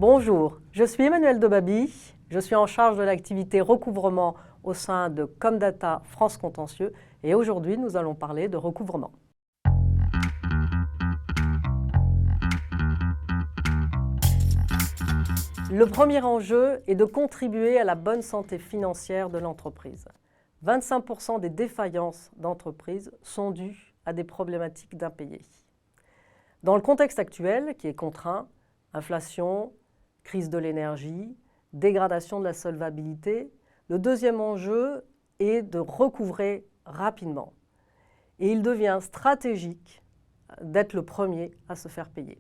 Bonjour, je suis Emmanuelle Debaby, je suis en charge de l'activité recouvrement au sein de Comdata France Contentieux et aujourd'hui nous allons parler de recouvrement. Le premier enjeu est de contribuer à la bonne santé financière de l'entreprise. 25% des défaillances d'entreprises sont dues à des problématiques d'impayés. Dans le contexte actuel, qui est contraint, inflation, crise de l'énergie, dégradation de la solvabilité, le deuxième enjeu est de recouvrer rapidement. Et il devient stratégique d'être le premier à se faire payer.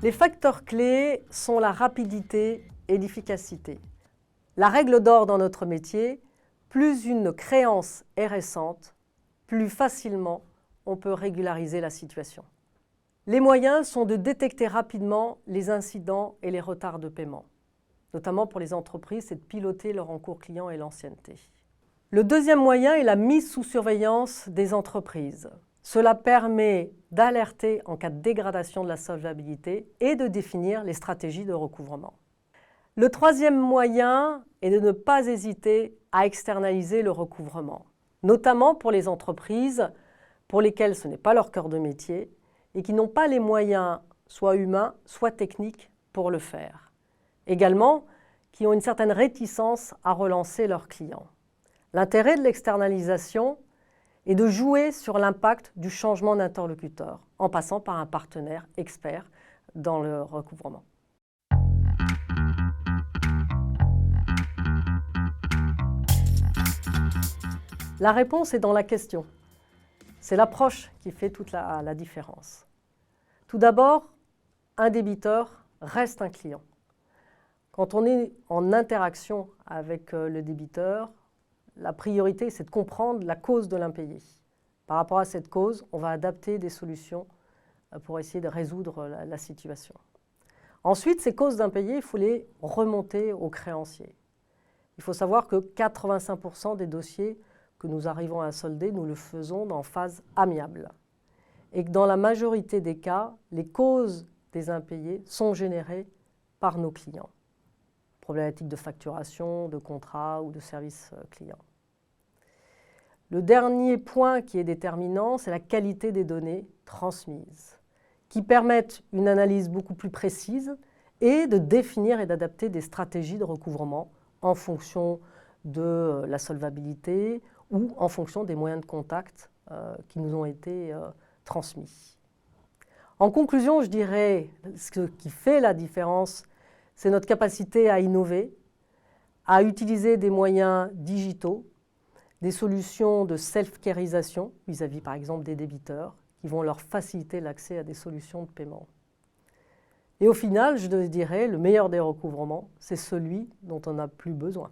Les facteurs clés sont la rapidité et l'efficacité. La règle d'or dans notre métier, plus une créance est récente, plus facilement on peut régulariser la situation. Les moyens sont de détecter rapidement les incidents et les retards de paiement. Notamment pour les entreprises, c'est de piloter leur encours client et l'ancienneté. Le deuxième moyen est la mise sous surveillance des entreprises. Cela permet d'alerter en cas de dégradation de la solvabilité et de définir les stratégies de recouvrement. Le troisième moyen est de ne pas hésiter à externaliser le recouvrement, notamment pour les entreprises pour lesquelles ce n'est pas leur cœur de métier et qui n'ont pas les moyens, soit humains, soit techniques, pour le faire. Également, qui ont une certaine réticence à relancer leurs clients. L'intérêt de l'externalisation est de jouer sur l'impact du changement d'interlocuteur en passant par un partenaire expert dans le recouvrement. La réponse est dans la question. C'est l'approche qui fait toute la différence. Tout d'abord, un débiteur reste un client. Quand on est en interaction avec le débiteur, la priorité, c'est de comprendre la cause de l'impayé. Par rapport à cette cause, on va adapter des solutions pour essayer de résoudre la situation. Ensuite, ces causes d'impayés, il faut les remonter aux créanciers. Il faut savoir que 85% des dossiers que nous arrivons à solder, nous le faisons en phase amiable. Et que dans la majorité des cas, les causes des impayés sont générées par nos clients. Problématiques de facturation, de contrat ou de service client. Le dernier point qui est déterminant, c'est la qualité des données transmises, qui permettent une analyse beaucoup plus précise et de définir et d'adapter des stratégies de recouvrement en fonction de la solvabilité ou en fonction des moyens de contact qui nous ont été transmis. En conclusion, je dirais ce qui fait la différence, c'est notre capacité à innover, à utiliser des moyens digitaux, des solutions de self-carisation vis-à-vis par exemple des débiteurs qui vont leur faciliter l'accès à des solutions de paiement. Et au final, je dirais, le meilleur des recouvrements, c'est celui dont on n'a plus besoin.